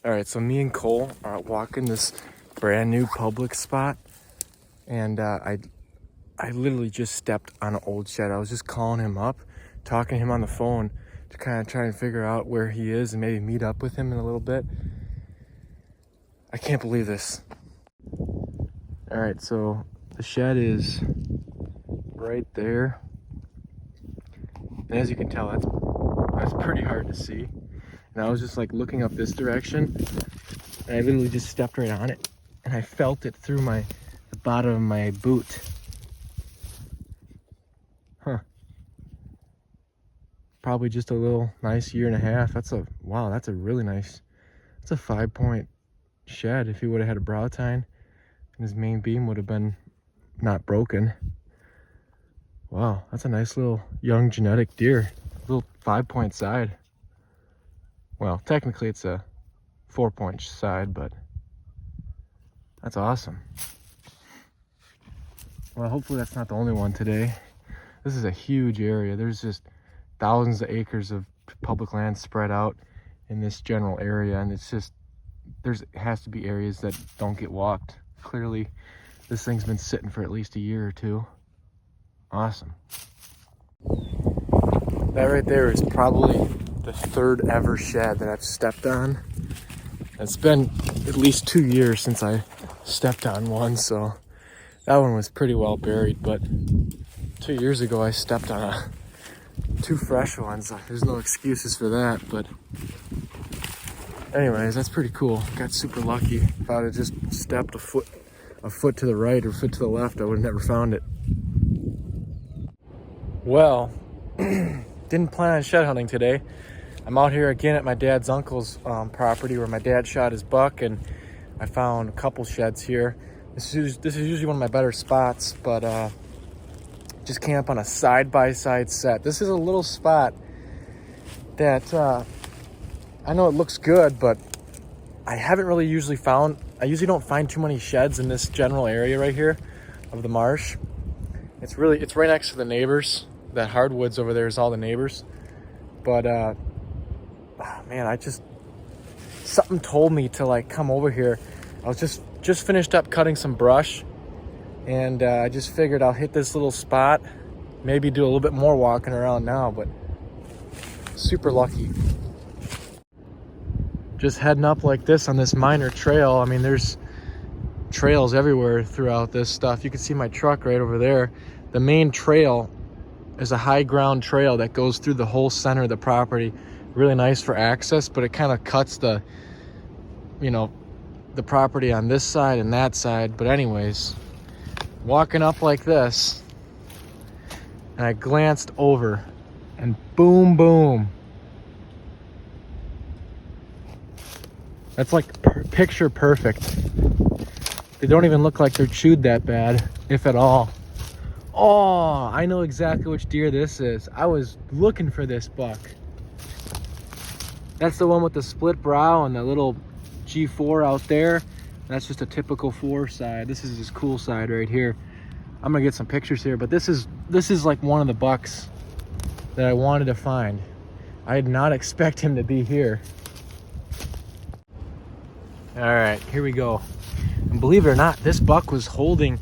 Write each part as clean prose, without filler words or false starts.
All right, so me and Cole are walking this brand new public spot, and I literally just stepped on an old shed. I was just calling him up, talking to him on the phone to kind of try and figure out where he is and maybe meet up with him in a little bit. I can't believe this. All right, so the shed is right there, and as you can tell, that's pretty hard to see. And I was just like looking up this direction, and I literally just stepped right on it, and I felt it through the bottom of my boot. Huh. Probably just a little nice 1.5 years. That's a really nice, that's a 5-point shed. If he would have had a brow tine and his main beam would have been not broken. Wow, that's a nice little young genetic deer. Little 5-point side. Well, technically it's a 4-point side, but that's awesome. Well, hopefully that's not the only one today. This is a huge area. There's just thousands of acres of public land spread out in this general area, and it's just, has to be areas that don't get walked. Clearly, this thing's been sitting for at least a year or two. Awesome. That right there is probably the 3rd ever shed that I've stepped on. It's been at least 2 years since I stepped on one, so that one was pretty well buried, but 2 years ago I stepped on 2 fresh ones. There's no excuses for that, but anyways, that's pretty cool. Got super lucky. If I would have just stepped a foot to the right or a foot to the left, I would have never found it. Well, didn't plan on shed hunting today. I'm out here again at my dad's uncle's property where my dad shot his buck, and I found a couple sheds here. This is usually one of my better spots, but just camp on a side-by-side set. This is a little spot that I know it looks good, but I usually don't find too many sheds in this general area right here of the marsh. It's right next to the neighbors. That hardwoods over there is all the neighbors. But man, something told me to like come over here. I was just finished up cutting some brush, and I just figured I'll hit this little spot, maybe do a little bit more walking around now, but super lucky. Just heading up like this on this minor trail. I mean, there's trails everywhere throughout this stuff. You can see my truck right over there. The main trail is a high ground trail that goes through the whole center of the property. Really nice for access, but it kind of cuts the property on this side and that side. But anyways, walking up like this, and I glanced over, and boom, boom. That's like picture perfect. They don't even look like they're chewed that bad, if at all. Oh, I know exactly which deer this is. I was looking for this buck. That's the one with the split brow and the little G4 out there. That's just a typical 4 side. This is his cool side right here. I'm gonna get some pictures here, but this is like one of the bucks that I wanted to find. I did not expect him to be here. All right, here we go. And believe it or not, this buck was holding,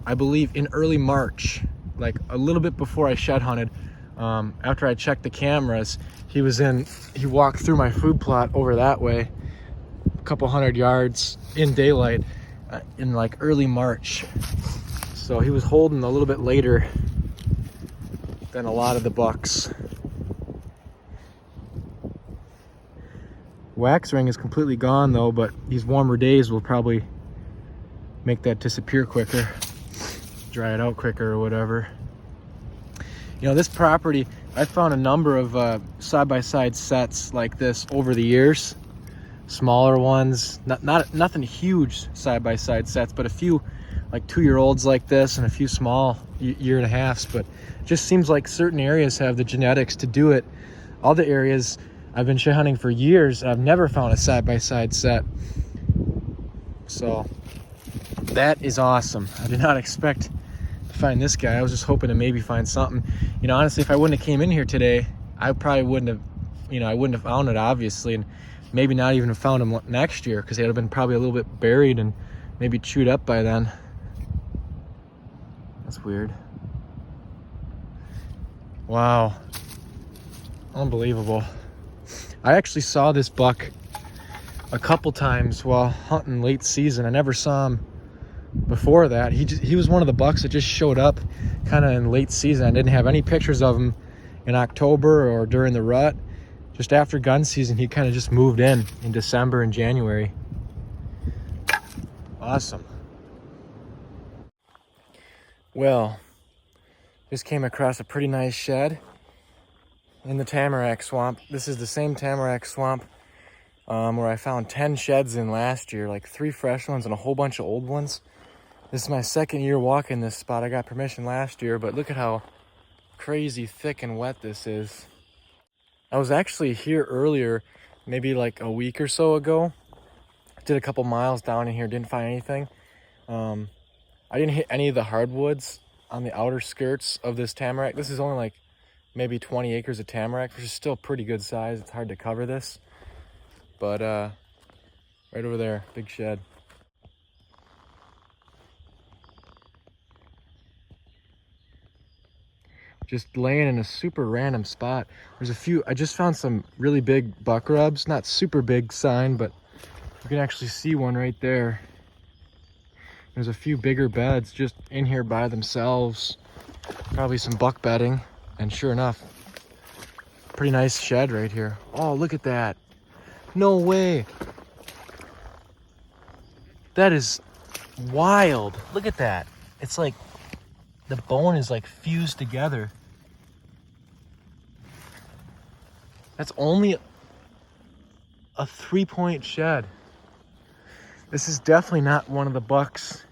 I believe, in early March, like a little bit before I shed hunted. After I checked the cameras, he walked through my food plot over that way, a couple 100 yards in daylight, in like early March. So he was holding a little bit later than a lot of the bucks. Wax ring is completely gone though, but these warmer days will probably make that disappear quicker, dry it out quicker or whatever. You know, this property, I found a number of side-by-side sets like this over the years. Smaller ones, nothing huge side-by-side sets, but a few like 2-year-olds like this and a few small 1.5 years. But it just seems like certain areas have the genetics to do it. Other areas, I've been shed hunting for years, I've never found a side-by-side set. So that is awesome. I did not expect to find this guy. I was just hoping to maybe find something. You know, honestly, if I wouldn't have came in here today, I probably wouldn't have, I wouldn't have found it, obviously. And maybe not even have found them next year because they would have been probably a little bit buried and maybe chewed up by then. That's weird. Wow. Unbelievable. I actually saw this buck a couple times while hunting late season. I never saw him before that. He was one of the bucks that just showed up kind of in late season. I didn't have any pictures of him in October or during the rut. Just after gun season, he kind of just moved in December and January. Awesome. Well, just came across a pretty nice shed in the Tamarack swamp. This is the same Tamarack swamp where I found 10 sheds in last year, like 3 fresh ones and a whole bunch of old ones. This is my second year walking this spot. I got permission last year, but look at how crazy thick and wet this is. I was actually here earlier, maybe like a week or so ago. Did a couple miles down in here, didn't find anything. I didn't hit any of the hardwoods on the outer skirts of this Tamarack. This is only like maybe 20 acres of Tamarack, which is still pretty good size. It's hard to cover this. But right over there, big shed. Just laying in a super random spot. There's a few, I just found some really big buck rubs, not super big sign, but you can actually see one right there. There's a few bigger beds just in here by themselves. Probably some buck bedding, and sure enough, pretty nice shed right here. Oh, look at that. No way. That is wild. Look at that. It's like the bone is like fused together. That's only a 3-point shed. This is definitely not one of the bucks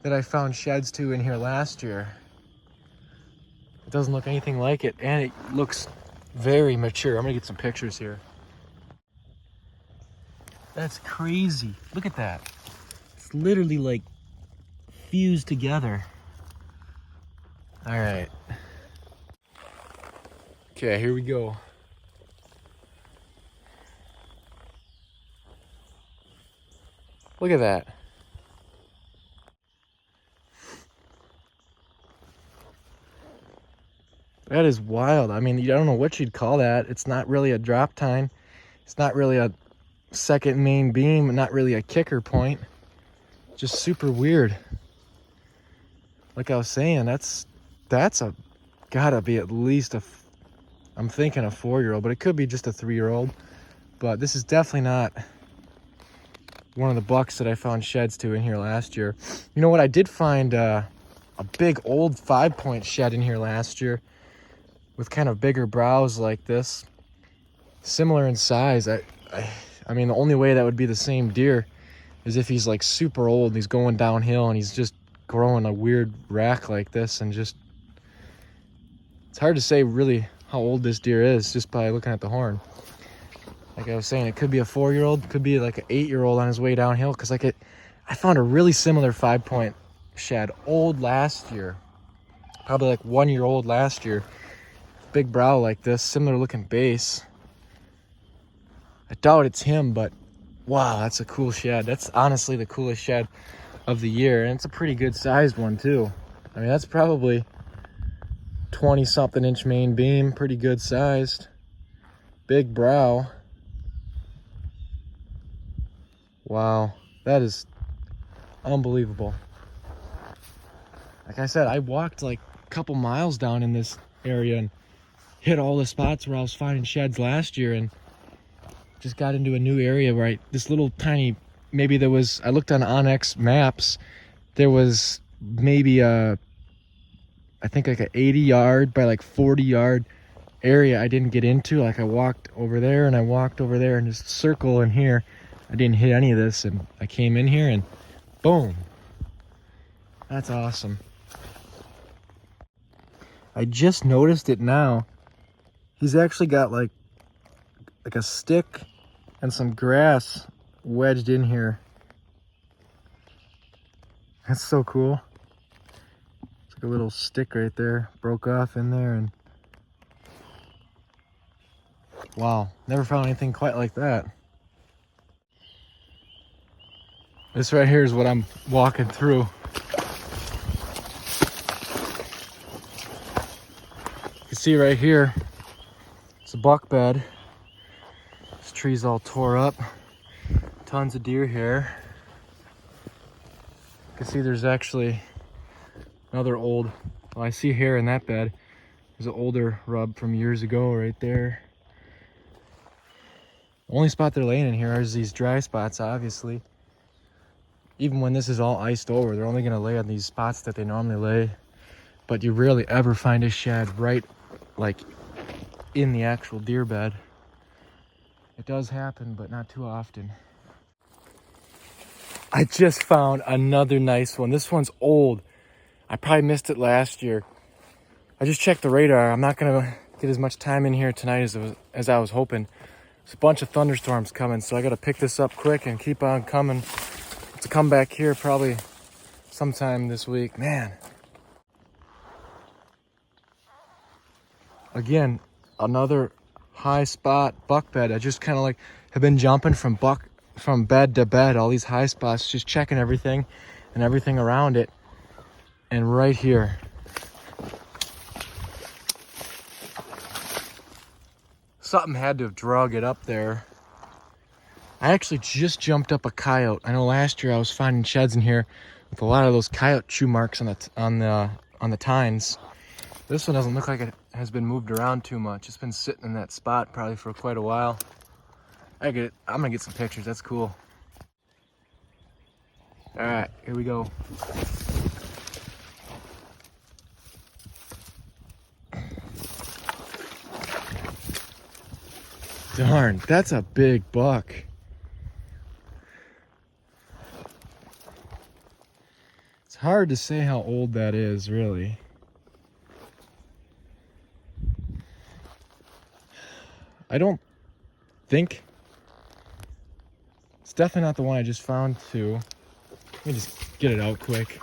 that I found sheds to in here last year. It doesn't look anything like it, and it looks very mature. I'm gonna get some pictures here. That's crazy. Look at that. It's literally like fused together. All right. Okay, here we go. Look at that. That is wild. I mean, I don't know what you'd call that. It's not really a drop tine. It's not really a second main beam, not really a kicker point. Just super weird. Like I was saying, that's gotta be at least I'm thinking a 4-year-old, but it could be just a 3-year-old. But this is definitely not one of the bucks that I found sheds to in here last year. You know what? I did find a big old 5-point shed in here last year with kind of bigger brows like this, similar in size. I mean, the only way that would be the same deer is if he's like super old and he's going downhill and he's just growing a weird rack like this, and just, it's hard to say really how old this deer is just by looking at the horn. Like I was saying, it could be a 4-year-old, could be like an 8-year-old on his way downhill, because like I found a really similar 5-point shed old last year, probably like 1-year-old last year. Big brow like this, similar looking base. I doubt it's him, but wow, that's a cool shed. That's honestly the coolest shed of the year, and it's a pretty good sized one too. I mean, that's probably 20-something inch main beam, pretty good sized. Big brow. Wow, that is unbelievable. Like I said, I walked like a couple miles down in this area and hit all the spots where I was finding sheds last year, and just got into a new area where this little tiny, maybe there was, I looked on Onyx maps, there was maybe I think like an 80-yard by like 40-yard area I didn't get into. Like I walked over there and I walked over there and just circle in here. I didn't hit any of this, and I came in here and boom. That's awesome. I just noticed it now. He's actually got like a stick and some grass wedged in here. That's so cool. It's like a little stick right there, broke off in there, and wow, never found anything quite like that. This right here is what I'm walking through. You can see right here, it's a buck bed. This tree's all tore up. Tons of deer here. You can see there's actually another old, well, I see hair in that bed. There's an older rub from years ago right there. The only spot they're laying in here is these dry spots, obviously. Even when this is all iced over, they're only gonna lay on these spots that they normally lay. But you rarely ever find a shed right like in the actual deer bed. It does happen, but not too often. I just found another nice one. This one's old. I probably missed it last year. I just checked the radar. I'm not gonna get as much time in here tonight as I was hoping. There's a bunch of thunderstorms coming, so I gotta pick this up quick and keep on coming. To come back here probably sometime this week. Man. Again, another high spot buck bed. I just kind of like have been jumping from bed to bed, all these high spots, just checking everything and everything around it. And right here, something had to have drug it up there. I actually just jumped up a coyote. I know last year I was finding sheds in here with a lot of those coyote chew marks on the tines. This one doesn't look like it has been moved around too much. It's been sitting in that spot probably for quite a while. I'm gonna get some pictures. That's cool. All right, here we go. Darn, that's a big buck. It's hard to say how old that is, really. I don't think it's definitely not the one I just found too. Let me just get it out quick.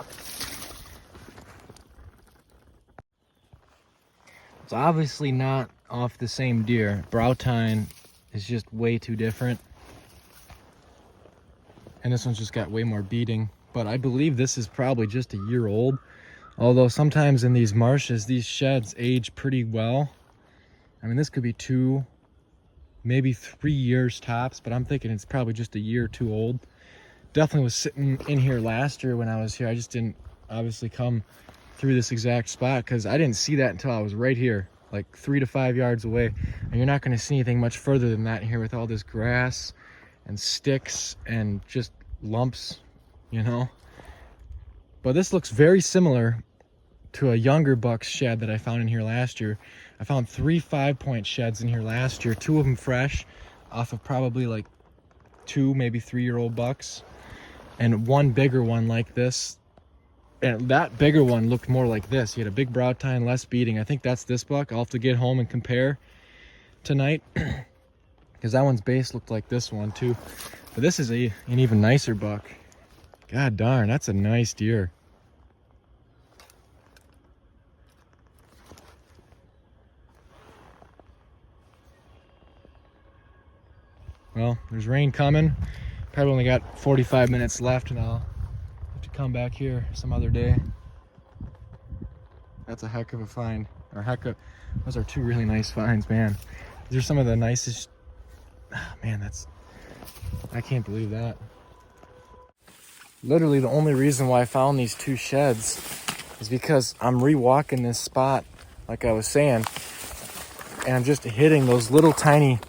It's obviously not off the same deer. Brow tine is just way too different. And this one's just got way more beating. But I believe this is probably just a year old. Although sometimes in these marshes, these sheds age pretty well. I mean, this could be 2, maybe 3 years tops, but I'm thinking it's probably just a year or 2 old. Definitely was sitting in here last year when I was here. I just didn't obviously come through this exact spot because I didn't see that until I was right here, like 3 to 5 yards away. And you're not going to see anything much further than that here with all this grass and sticks and just lumps, you know. But this looks very similar to a younger buck's shed that I found in here last year. I found 3 5-point sheds in here last year, 2 of them fresh off of probably like 2, maybe 3-year-old bucks, and 1 bigger one like this. And that bigger one looked more like this. He had a big brow tine, less beating. I think that's this buck. I'll have to get home and compare tonight because that one's base looked like this one too. But this is an even nicer buck. God darn, that's a nice deer. Well, there's rain coming. Probably only got 45 minutes left and I'll have to come back here some other day. That's a heck of a find. Those are 2 really nice finds, man. These are some of the nicest. Man, I can't believe that. Literally the only reason why I found these 2 sheds is because I'm re-walking this spot, like I was saying, and I'm just hitting those little tiny,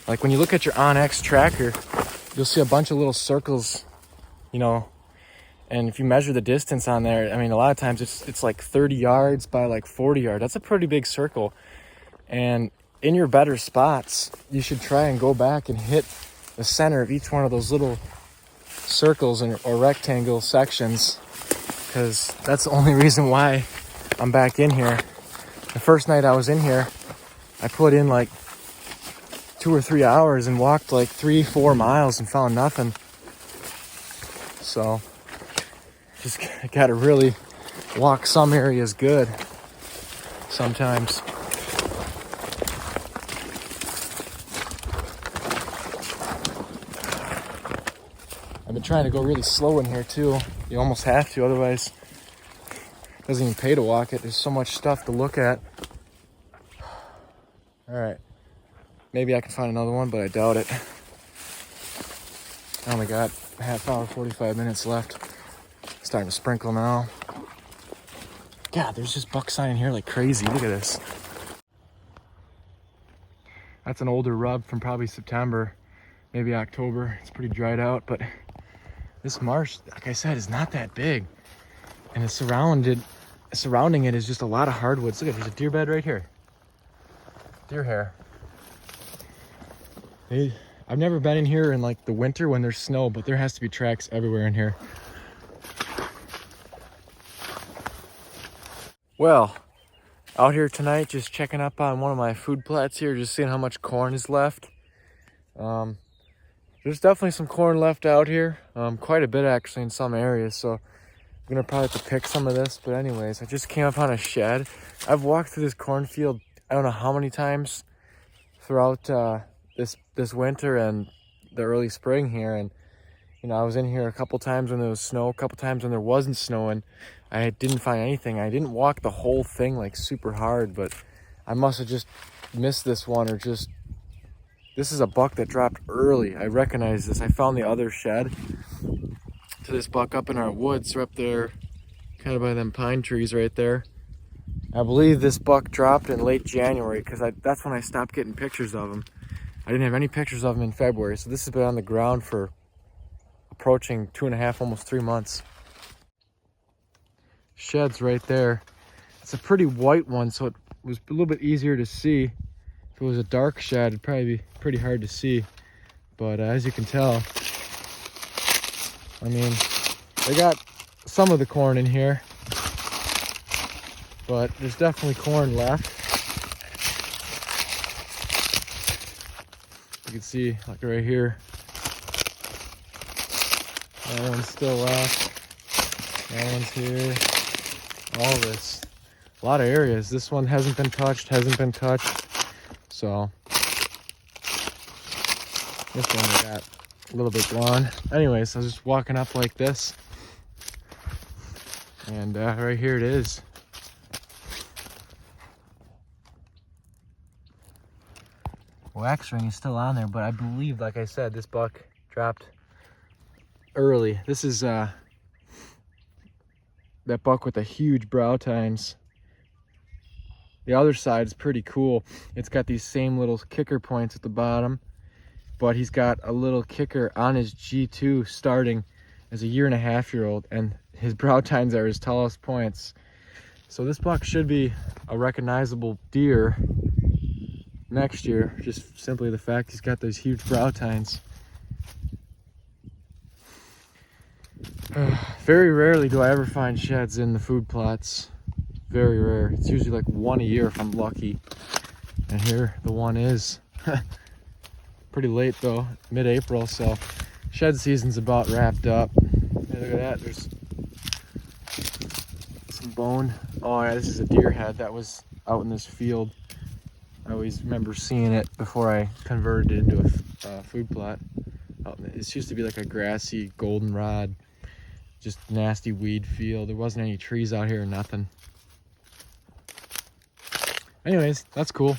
like when you look at your OnX tracker, you'll see a bunch of little circles, you know, and if you measure the distance on there, I mean, a lot of times it's like 30 yards by like 40 yards. That's a pretty big circle. And in your better spots, you should try and go back and hit the center of each one of those little circles or rectangle sections, because that's the only reason why I'm back in here. The first night I was in here, I put in like 2 or 3 hours and walked like 3-4 miles and found nothing. So just gotta really walk some areas good sometimes. I been trying to go really slow in here too. You almost have to, otherwise it doesn't even pay to walk it. There's so much stuff to look at. All right, maybe I can find another one, but I doubt it. I only got a half hour, 45 minutes left. Starting to sprinkle now. God, there's just buck sign in here like crazy. Look at this. That's an older rub from probably September, maybe October. It's pretty dried out, but this marsh, like I said, is not that big. And it's surrounding it is just a lot of hardwoods. Look at, there's a deer bed right here. Deer hair. I've never been in here in like the winter when there's snow, but there has to be tracks everywhere in here. Well, out here tonight, just checking up on one of my food plots here, just seeing how much corn is left. There's definitely some corn left out here, quite a bit actually in some areas, so I'm gonna probably have to pick some of this. But anyways, I just came up on a shed. I've walked through this cornfield I don't know how many times throughout this winter and the early spring here, and you know, I was in here a couple times when there was snow, a couple times when there wasn't snow, and I didn't find anything. I didn't walk the whole thing like super hard, but I must have just missed this one, or just, this is a buck that dropped early. I recognize this. I found the other shed to this buck up in our woods. They're up there kind of by them pine trees right there. I believe this buck dropped in late January, because that's when I stopped getting pictures of him. I didn't have any pictures of him in February, so this has been on the ground for approaching 2.5, almost 3 months. Shed's right there. It's a pretty white one, so it was a little bit easier to see. If it was a dark shed, it'd probably be pretty hard to see. But as you can tell, I mean, they got some of the corn in here, but there's definitely corn left. You can see, like right here, that one's still left. That one's here. All this. A lot of areas. This one hasn't been touched, So, this one we got a little bit gone. Anyways, I was just walking up like this. And right here it is. Wax ring is still on there, but I believe, like I said, this buck dropped early. This is that buck with the huge brow tines. The other side is pretty cool. It's got these same little kicker points at the bottom, but he's got a little kicker on his G2 starting as a 1.5-year-old, and his brow tines are his tallest points. So this buck should be a recognizable deer next year, just simply the fact he's got those huge brow tines. Very rarely do I ever find sheds in the food plots. Very rare. It's usually like one a year if I'm lucky. And here the one is. Pretty late though, mid-April, so shed season's about wrapped up. Hey, look at that, there's some bone. Oh yeah, this is a deer head that was out in this field. I always remember seeing it before I converted it into a food plot. It used to be like a grassy goldenrod, just nasty weed field. There wasn't any trees out here or nothing. Anyways, that's cool.